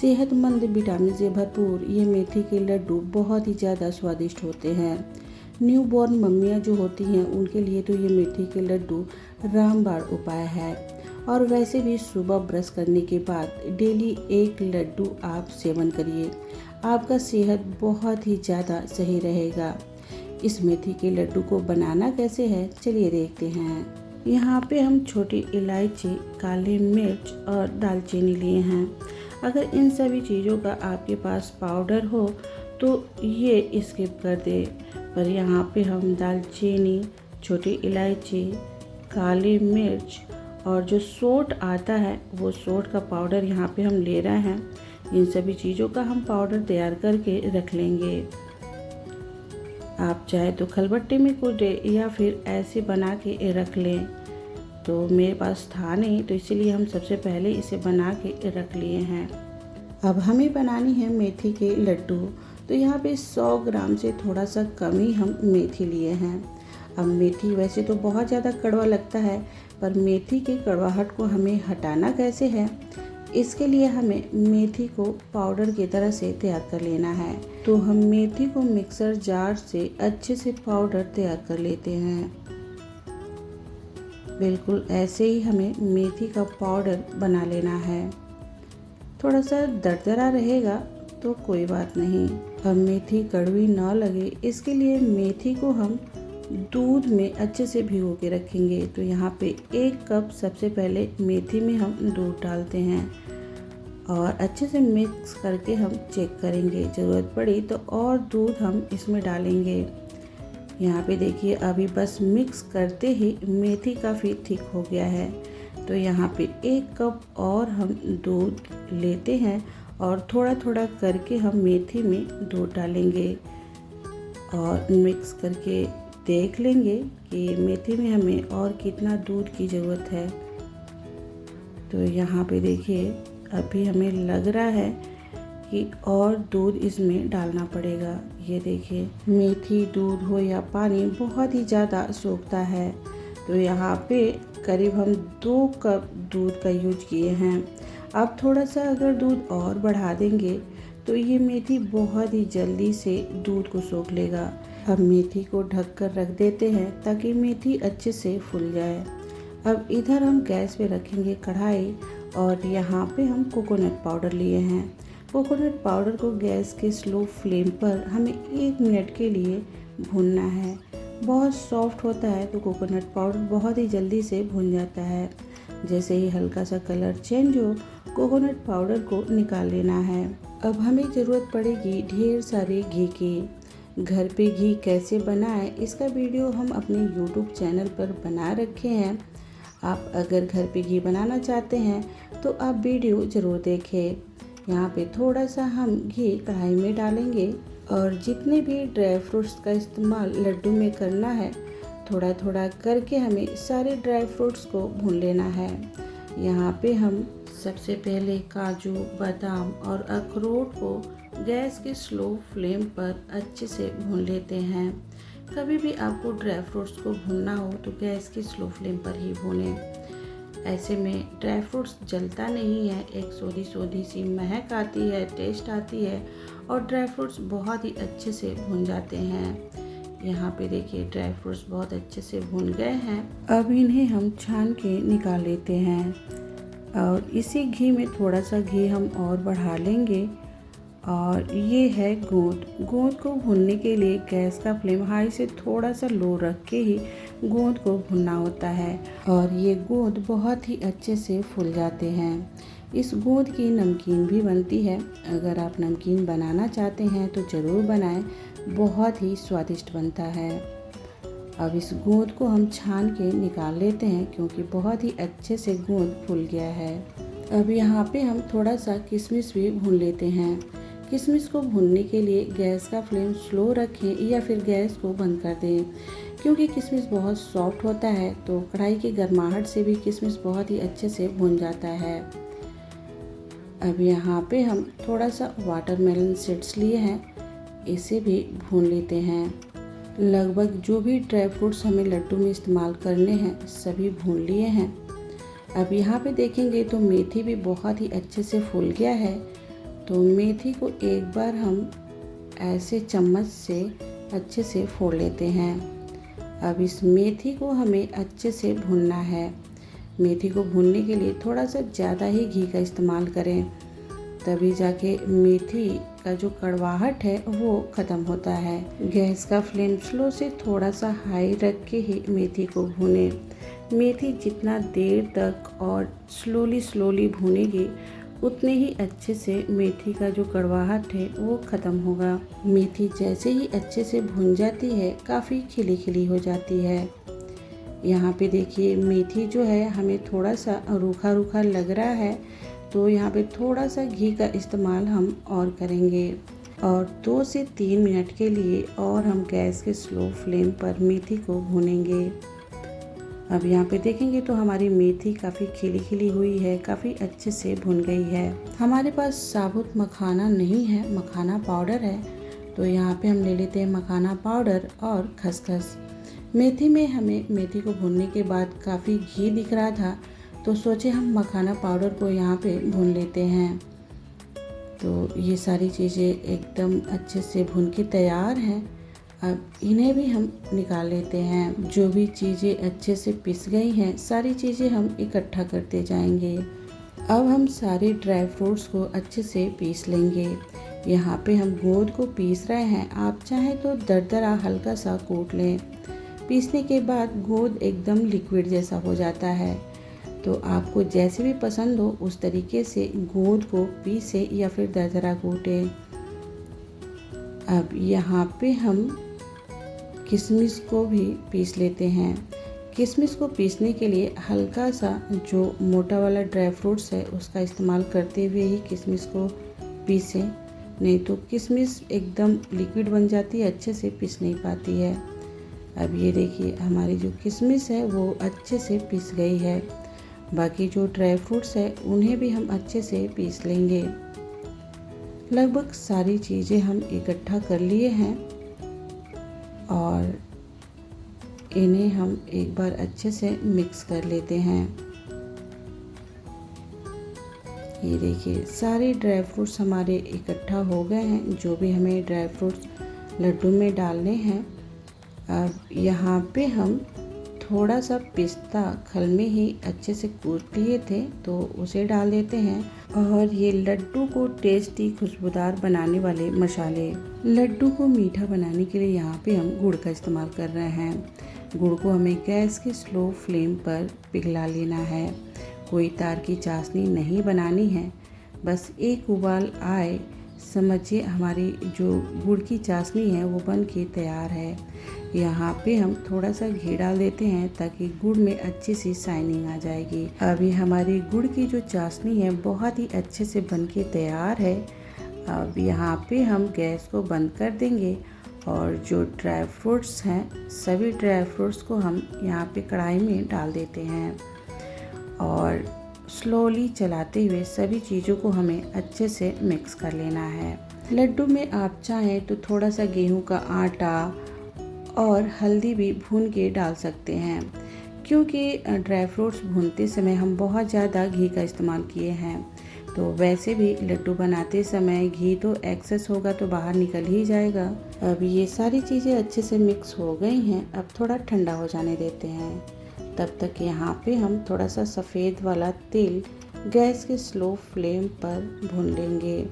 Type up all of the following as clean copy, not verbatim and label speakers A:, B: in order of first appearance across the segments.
A: सेहतमंद विटामिन से भरपूर ये मेथी के लड्डू बहुत ही ज़्यादा स्वादिष्ट होते हैं। न्यूबॉर्न मम्मियाँ जो होती हैं उनके लिए तो ये मेथी के लड्डू रामबाण उपाय है। और वैसे भी सुबह ब्रश करने के बाद डेली एक लड्डू आप सेवन करिए, आपका सेहत बहुत ही ज़्यादा सही रहेगा। इस मेथी के लड्डू को बनाना कैसे है चलिए देखते हैं। यहाँ पे हम छोटी इलायची, काली मिर्च और दालचीनी लिए हैं। अगर इन सभी चीज़ों का आपके पास पाउडर हो तो ये स्किप कर दे, पर यहाँ पे हम दालचीनी, छोटी इलायची, काली मिर्च और जो सौंठ आता है वो सौंठ का पाउडर यहाँ पे हम ले रहे हैं। इन सभी चीज़ों का हम पाउडर तैयार करके रख लेंगे। आप चाहे तो खलबट्टे में कूटे या फिर ऐसे बना के रख लें। तो मेरे पास था नहीं तो इसीलिए हम सबसे पहले इसे बना के रख लिए हैं। अब हमें बनानी है मेथी के लड्डू। तो यहाँ पे 100 ग्राम से थोड़ा सा कम ही हम मेथी लिए हैं। अब मेथी वैसे तो बहुत ज़्यादा कड़वा लगता है, पर मेथी की कड़वाहट को हमें हटाना कैसे है, इसके लिए हमें मेथी को पाउडर की तरह से तैयार कर लेना है। तो हम मेथी को मिक्सर जार से अच्छे से पाउडर तैयार कर लेते हैं। बिल्कुल ऐसे ही हमें मेथी का पाउडर बना लेना है। थोड़ा सा दरदरा रहेगा तो कोई बात नहीं। अब मेथी कड़वी ना लगे इसके लिए मेथी को हम दूध में अच्छे से भिगो के रखेंगे। तो यहाँ पे 1 कप सबसे पहले मेथी में हम दूध डालते हैं और अच्छे से मिक्स करके हम चेक करेंगे। ज़रूरत पड़ी तो और दूध हम इसमें डालेंगे। यहाँ पे देखिए अभी बस मिक्स करते ही मेथी काफ़ी थिक हो गया है। तो यहाँ पे 1 कप और हम दूध लेते हैं और थोड़ा थोड़ा करके हम मेथी में दूध डालेंगे और मिक्स करके देख लेंगे कि मेथी में हमें और कितना दूध की ज़रूरत है। तो यहाँ पे देखिए अभी हमें लग रहा है कि और दूध इसमें डालना पड़ेगा। ये देखिए मेथी, दूध हो या पानी बहुत ही ज़्यादा सोखता है। तो यहाँ पे करीब हम 2 कप दूध का यूज किए हैं। अब थोड़ा सा अगर दूध और बढ़ा देंगे तो ये मेथी बहुत ही जल्दी से दूध को सोख लेगा। अब मेथी को ढक कर रख देते हैं ताकि मेथी अच्छे से फूल जाए। अब इधर हम गैस पे रखेंगे कढ़ाई और यहाँ पे हम कोकोनट पाउडर लिए हैं। कोकोनट पाउडर को गैस के स्लो फ्लेम पर हमें 1 मिनट के लिए भूनना है। बहुत सॉफ्ट होता है तो कोकोनट पाउडर बहुत ही जल्दी से भून जाता है। जैसे ही हल्का सा कलर चेंज हो कोकोनट पाउडर को निकाल लेना है। अब हमें ज़रूरत पड़ेगी ढेर सारे घी की। घर पे घी कैसे बनाएं इसका वीडियो हम अपने YouTube चैनल पर बना रखे हैं। आप अगर घर पे घी बनाना चाहते हैं तो आप वीडियो ज़रूर देखें। यहाँ पे थोड़ा सा हम घी कढ़ाई में डालेंगे और जितने भी ड्राई फ्रूट्स का इस्तेमाल लड्डू में करना है थोड़ा थोड़ा करके हमें सारे ड्राई फ्रूट्स को भून लेना है। यहाँ पे हम सबसे पहले काजू, बादाम और अखरोट को गैस के स्लो फ्लेम पर अच्छे से भून लेते हैं। कभी भी आपको ड्राई फ्रूट्स को भूनना हो तो गैस की स्लो फ्लेम पर ही भूनें। ऐसे में ड्राई फ्रूट्स जलता नहीं है, एक सोधी सोधी सी महक आती है, टेस्ट आती है और ड्राई फ्रूट्स बहुत ही अच्छे से भून जाते हैं। यहाँ पे देखिए ड्राई फ्रूट्स बहुत अच्छे से भून गए हैं। अब इन्हें हम छान के निकाल लेते हैं और इसी घी में थोड़ा सा घी हम और बढ़ा लेंगे। और ये है गोंद। गोंद को भूनने के लिए गैस का फ्लेम हाई से थोड़ा सा लो रख के ही गोंद को भूनना होता है और ये गोंद बहुत ही अच्छे से फूल जाते हैं। इस गोंद की नमकीन भी बनती है। अगर आप नमकीन बनाना चाहते हैं तो ज़रूर बनाएं, बहुत ही स्वादिष्ट बनता है। अब इस गोंद को हम छान के निकाल लेते हैं क्योंकि बहुत ही अच्छे से गोंद फूल गया है। अब यहाँ पे हम थोड़ा सा किशमिश भी भून लेते हैं। किशमिश को भूनने के लिए गैस का फ्लेम स्लो रखें या फिर गैस को बंद कर दें क्योंकि किशमिश बहुत सॉफ्ट होता है। तो कढ़ाई की गर्माहट से भी किशमिश बहुत ही अच्छे से भून जाता है। अब यहाँ पे हम थोड़ा सा वाटरमेलन सीड्स लिए हैं, इसे भी भून लेते हैं। लगभग जो भी ड्राई फ्रूट्स हमें लड्डू में इस्तेमाल करने हैं सभी भून लिए हैं। अब यहाँ पे देखेंगे तो मेथी भी बहुत ही अच्छे से फूल गया है तो मेथी को एक बार हम ऐसे चम्मच से अच्छे से फोड़ लेते हैं। अब इस मेथी को हमें अच्छे से भूनना है। मेथी को भूनने के लिए थोड़ा सा ज़्यादा ही घी का इस्तेमाल करें, तभी जाके मेथी का जो कड़वाहट है वो ख़त्म होता है। गैस का फ्लेम स्लो से थोड़ा सा हाई रख के ही मेथी को भूनें। मेथी जितना देर तक और स्लोली भूनेगी उतने ही अच्छे से मेथी का जो कड़वाहट है वो ख़त्म होगा। मेथी जैसे ही अच्छे से भुन जाती है काफ़ी खिली खिली हो जाती है। यहाँ पे देखिए मेथी जो है हमें थोड़ा सा रूखा रूखा लग रहा है, तो यहाँ पे थोड़ा सा घी का इस्तेमाल हम और करेंगे और 2 से 3 मिनट के लिए और हम गैस के स्लो फ्लेम पर मेथी को भूनेंगे। अब यहाँ पे देखेंगे तो हमारी मेथी काफ़ी खिली खिली हुई है, काफ़ी अच्छे से भुन गई है। हमारे पास साबुत मखाना नहीं है, मखाना पाउडर है, तो यहाँ पे हम ले लेते हैं मखाना पाउडर और खसखस। मेथी में हमें मेथी को भूनने के बाद काफ़ी घी दिख रहा था, तो सोचे हम मखाना पाउडर को यहाँ पे भून लेते हैं। तो ये सारी चीज़ें एकदम अच्छे से भून के तैयार हैं। अब इन्हें भी हम निकाल लेते हैं। जो भी चीज़ें अच्छे से पिस गई हैं सारी चीज़ें हम इकट्ठा करते जाएंगे। अब हम सारे ड्राई फ्रूट्स को अच्छे से पीस लेंगे। यहाँ पे हम गोंद को पीस रहे हैं, आप चाहें तो दरदरा हल्का सा कूट लें। पीसने के बाद गोंद एकदम लिक्विड जैसा हो जाता है, तो आपको जैसे भी पसंद हो उस तरीके से गोंद को पीसे या फिर दरदरा कूटे। अब यहाँ पे हम किशमिश को भी पीस लेते हैं। किशमिश को पीसने के लिए हल्का सा जो मोटा वाला ड्राई फ्रूट्स है उसका इस्तेमाल करते हुए ही किशमिश को पीसें, नहीं तो किशमिश एकदम लिक्विड बन जाती है, अच्छे से पीस नहीं पाती है। अब ये देखिए हमारी जो किशमिश है वो अच्छे से पीस गई है। बाकी जो ड्राई फ्रूट्स है उन्हें भी हम अच्छे से पीस लेंगे। लगभग सारी चीज़ें हम इकट्ठा कर लिए हैं और इन्हें हम एक बार अच्छे से मिक्स कर लेते हैं। ये देखिए सारे ड्राई फ्रूट्स हमारे इकट्ठा हो गए हैं, जो भी हमें ड्राई फ्रूट्स लड्डू में डालने हैं। अब यहाँ पे हम थोड़ा सा पिस्ता खल में ही अच्छे से कूट लिए थे तो उसे डाल देते हैं, और ये लड्डू को टेस्टी खुशबूदार बनाने वाले मसाले। लड्डू को मीठा बनाने के लिए यहाँ पे हम गुड़ का इस्तेमाल कर रहे हैं। गुड़ को हमें गैस के स्लो फ्लेम पर पिघला लेना है। कोई तार की चाशनी नहीं बनानी है, बस एक उबाल आए समझिए हमारी जो गुड़ की चाशनी है वो बन के तैयार है। यहाँ पे हम थोड़ा सा घी डाल देते हैं ताकि गुड़ में अच्छी सी शाइनिंग आ जाएगी। अभी हमारी गुड़ की जो चाशनी है बहुत ही अच्छे से बन के तैयार है। अब यहाँ पे हम गैस को बंद कर देंगे और जो ड्राई फ्रूट्स हैं सभी ड्राई फ्रूट्स को हम यहाँ पे कढ़ाई में डाल देते हैं और स्लोली चलाते हुए सभी चीज़ों को हमें अच्छे से मिक्स कर लेना है। लड्डू में आप चाहें तो थोड़ा सा गेहूं का आटा और हल्दी भी भून के डाल सकते हैं, क्योंकि ड्राई फ्रूट्स भूनते समय हम बहुत ज़्यादा घी का इस्तेमाल किए हैं, तो वैसे भी लड्डू बनाते समय घी तो एक्सेस होगा तो बाहर निकल ही जाएगा। अब ये सारी चीज़ें अच्छे से मिक्स हो गई हैं, अब थोड़ा ठंडा हो जाने देते हैं। तब तक यहाँ पे हम थोड़ा सा सफ़ेद वाला तिल गैस के स्लो फ्लेम पर भून लेंगे।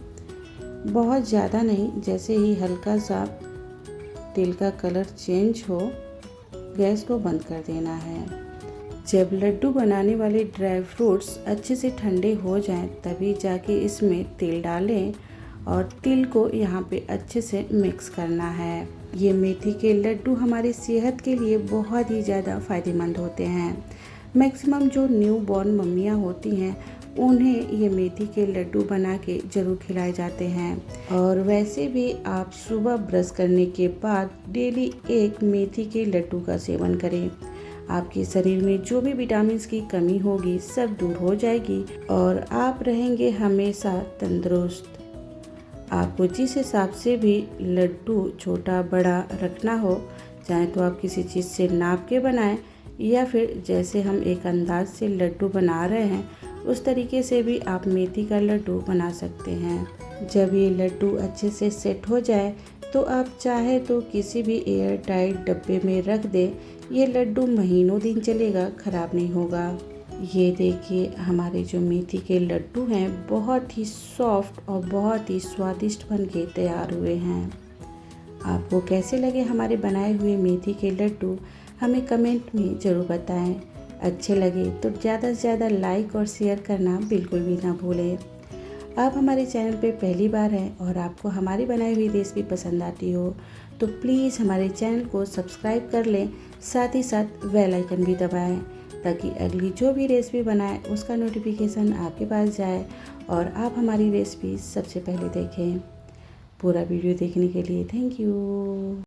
A: बहुत ज़्यादा नहीं, जैसे ही हल्का सा तिल का कलर चेंज हो गैस को बंद कर देना है। जब लड्डू बनाने वाले ड्राई फ्रूट्स अच्छे से ठंडे हो जाएं तभी जाके इसमें तिल डालें और तिल को यहाँ पे अच्छे से मिक्स करना है। ये मेथी के लड्डू हमारी सेहत के लिए बहुत ही ज़्यादा फ़ायदेमंद होते हैं। मैक्सिमम जो न्यू बॉर्न मम्मियाँ होती हैं उन्हें ये मेथी के लड्डू बना के ज़रूर खिलाए जाते हैं। और वैसे भी आप सुबह ब्रश करने के बाद डेली एक मेथी के लड्डू का सेवन करें। आपके शरीर में जो भी विटामिन की कमी होगी सब दूर हो जाएगी और आप रहेंगे हमेशा तंदुरुस्त। आपको जिस हिसाब से भी लड्डू छोटा बड़ा रखना हो, चाहे तो आप किसी चीज़ से नाप के बनाएं या फिर जैसे हम एक अंदाज से लड्डू बना रहे हैं उस तरीके से भी आप मेथी का लड्डू बना सकते हैं। जब ये लड्डू अच्छे से सेट हो जाए तो आप चाहे तो किसी भी एयर टाइट डब्बे में रख दें। ये लड्डू महीनों दिन चलेगा, ख़राब नहीं होगा। ये देखिए हमारे जो मेथी के लड्डू हैं बहुत ही सॉफ्ट और बहुत ही स्वादिष्ट बन के तैयार हुए हैं। आपको कैसे लगे हमारे बनाए हुए मेथी के लड्डू, हमें कमेंट में ज़रूर बताएं। अच्छे लगे तो ज़्यादा से ज़्यादा लाइक और शेयर करना बिल्कुल भी ना भूलें। आप हमारे चैनल पे पहली बार हैं और आपको हमारी बनाई हुई रेसिपी पसंद आती हो तो प्लीज़ हमारे चैनल को सब्सक्राइब कर लें, साथ ही साथ बेल आइकन भी दबाएं ताकि अगली जो भी रेसिपी बनाए उसका नोटिफिकेशन आपके पास जाए और आप हमारी रेसिपी सबसे पहले देखें। पूरा वीडियो देखने के लिए थैंक यू।